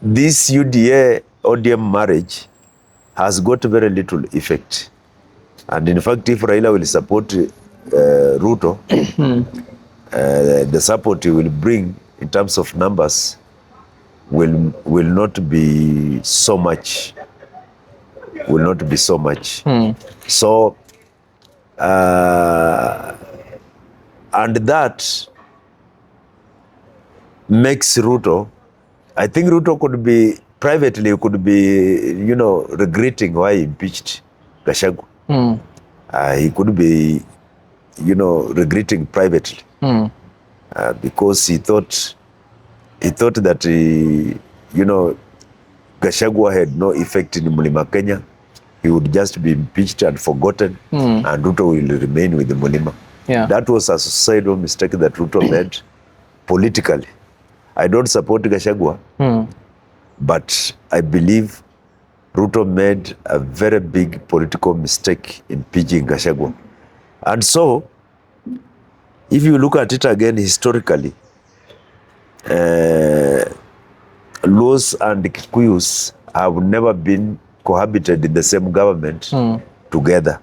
this UDA ODM marriage has got very little effect. And in fact, if Raila will support Ruto, the support he will bring in terms of numbers will not be so much. Will not be so much. So, and that makes Ruto, I think Ruto could be, privately could be, regretting why he impeached Gachagua. He could be, regretting privately. Because he thought that, Gachagua had no effect in Mulima, Kenya. He would just be impeached and forgotten, and Ruto will remain with the Mulima. Yeah. That was a suicidal mistake that Ruto made politically. I don't support Gachagua, but I believe Ruto made a very big political mistake impeaching Gachagua. And so, if you look at it again historically, Luos and Kikuyus have never been cohabited in the same government together.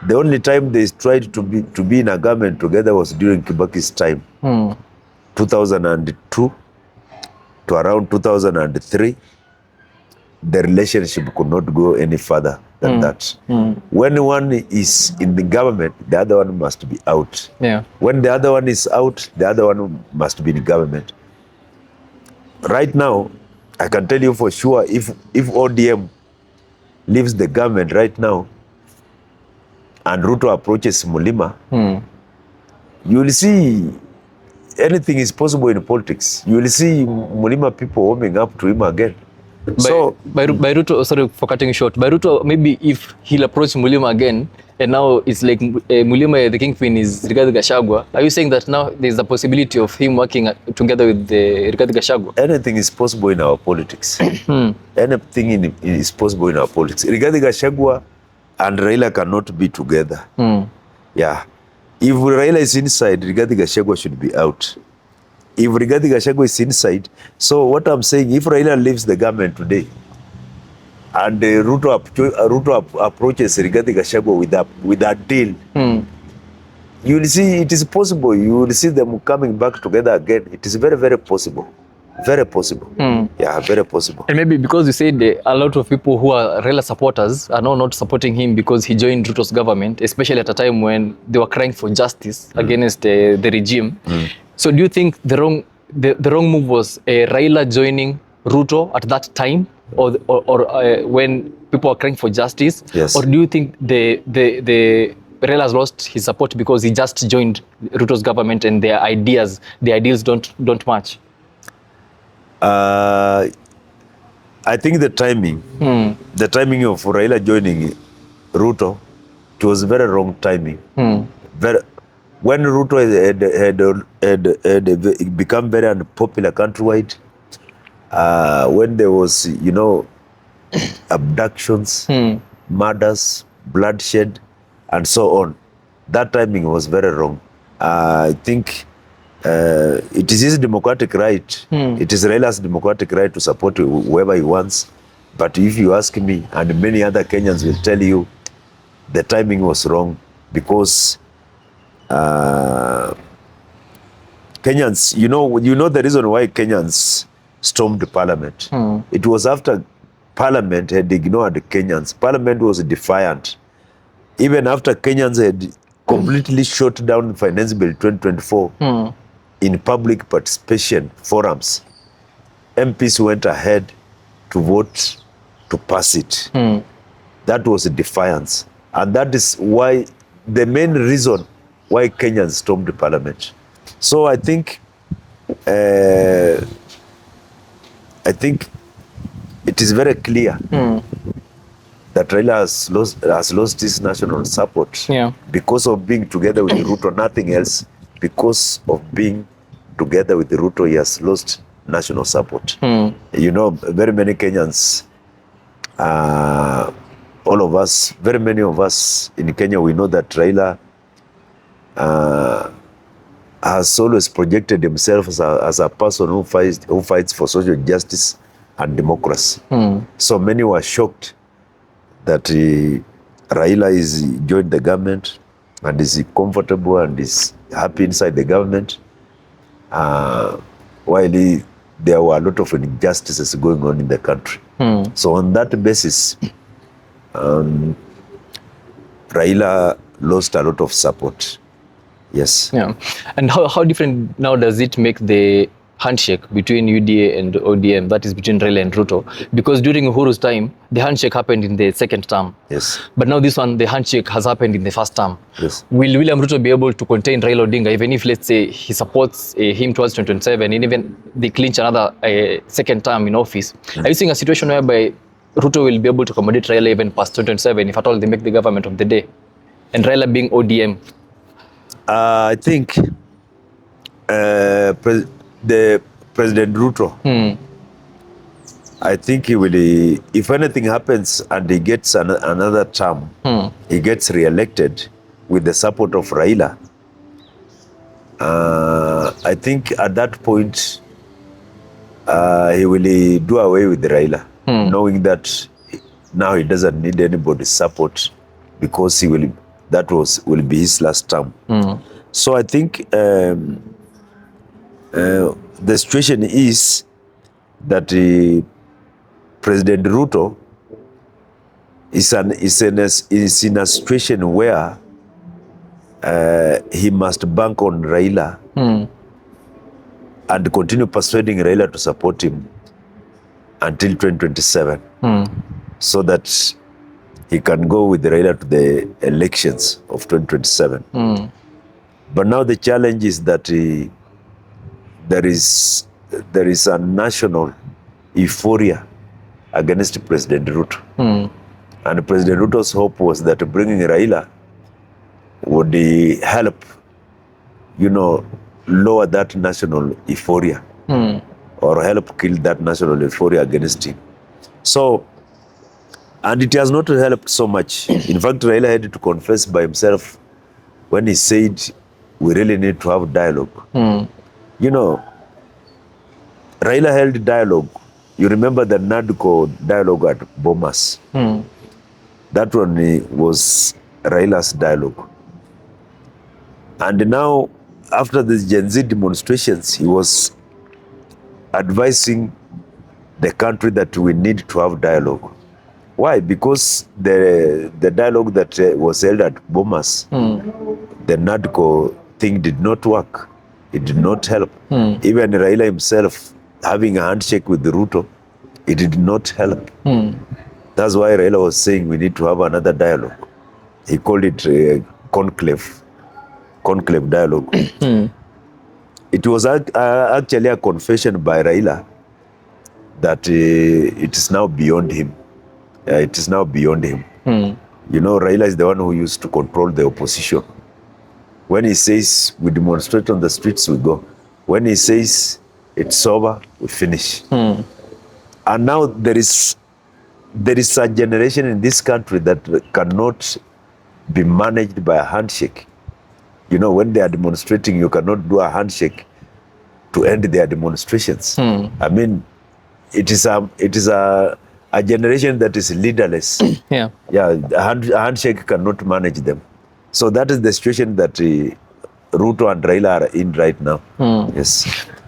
The only time they tried to be in a government together was during Kibaki's time, 2002 to around 2003. The relationship could not go any further than that. When one is in the government, the other one must be out. Yeah. When the other one is out, the other one must be in government. Right now, I can tell you for sure, if ODM leaves the government right now and Ruto approaches Mulima, you will see anything is possible in politics. You will see Mulima people warming up to him again. By Ruto, sorry for cutting short, by Ruto, maybe if he'll approach Mulima again, and now it's like Mulima, the kingpin is Rigathi Gachagua, are you saying that now there's a possibility of him working together with Rigathi Gachagua? Anything is possible in our politics. Anything is possible in our politics. Rigathi Gachagua and Raila cannot be together. Yeah. If Raila is inside, Rigathi Gachagua should be out. If Rigathi Gachagua is inside, so what I'm saying, if Raila leaves the government today and Ruto approaches Rigathi Gachagua with a deal, you will see it is possible. You will see them coming back together again. It is very, very possible. Very possible. Yeah, very possible. And maybe because you said a lot of people who are Raila supporters are now not supporting him because he joined Ruto's government, especially at a time when they were crying for justice against the regime. So do you think the wrong move was Raila joining Ruto at that time, or when people are crying for justice? Yes. Or do you think the Raila has lost his support because he just joined Ruto's government and their ideals don't match? I think the timing of Raila joining Ruto, it was very wrong timing. When Ruto had become very unpopular countrywide, when there was, abductions, murders, bloodshed, and so on, that timing was very wrong. I think it is his democratic right. It is Raila's democratic right to support whoever he wants. But if you ask me, and many other Kenyans will tell you, the timing was wrong because Kenyans, you know the reason why Kenyans stormed Parliament. It was after Parliament had ignored Kenyans. Parliament was defiant. Even after Kenyans had completely shut down Finance Bill 2024 in public participation forums, MPs went ahead to vote to pass it. That was a defiance. And that is why, the main reason why Kenyans stormed the Parliament. So I think it is very clear that Raila has lost his national support because of being together with Ruto, nothing else. Because of being together with Ruto, he has lost national support. Very many Kenyans, all of us, very many of us in Kenya, we know that Raila has always projected himself as a person who fights for social justice and democracy. So many were shocked that Raila is joined the government and is comfortable and is happy inside the government, while there were a lot of injustices going on in the country. So on that basis, Raila lost a lot of support. Yes. Yeah. And how different now does it make the handshake between UDA and ODM, that is between Raila and Ruto? Because during Uhuru's time, the handshake happened in the second term. Yes. But now this one, the handshake has happened in the first term. Yes. Will William Ruto be able to contain Raila Odinga, even if, let's say, he supports him towards 2027 and even they clinch another second term in office? Are you seeing a situation whereby Ruto will be able to accommodate Raila even past 2027 if at all they make the government of the day? And Raila being ODM? I think the President Ruto, I think he will, if anything happens and he gets another term, he gets re-elected with the support of Raila, I think at that point, he will do away with Raila, knowing that now he doesn't need anybody's support because will be his last term. So I think the situation is that President Ruto is in a situation where he must bank on Raila and continue persuading Raila to support him until 2027, so that he can go with Raila to the elections of 2027. But now the challenge is that there is a national euphoria against President Ruto. And President Ruto's hope was that bringing Raila would help, lower that national euphoria or help kill that national euphoria against him. So, and it has not helped so much. In fact, Raila had to confess by himself when he said, we really need to have dialogue. Raila held dialogue. You remember the NADCO dialogue at Bomas? That one was Raila's dialogue. And now, after the Gen Z demonstrations, he was advising the country that we need to have dialogue. Why? Because the dialogue that was held at Bomas, the NADCO thing did not work. It did not help. Even Raila himself having a handshake with Ruto, it did not help. That's why Raila was saying we need to have another dialogue. He called it conclave dialogue. It was actually a confession by Raila that it is now beyond him. It is now beyond him. Raila is the one who used to control the opposition. When he says we demonstrate on the streets, we go. When he says it's over, we finish. And now there is a generation in this country that cannot be managed by a handshake. When they are demonstrating, you cannot do a handshake to end their demonstrations. I mean, it is a generation that is leaderless. Yeah. A handshake cannot manage them. So that is the situation that Ruto and Raila are in right now. Yes.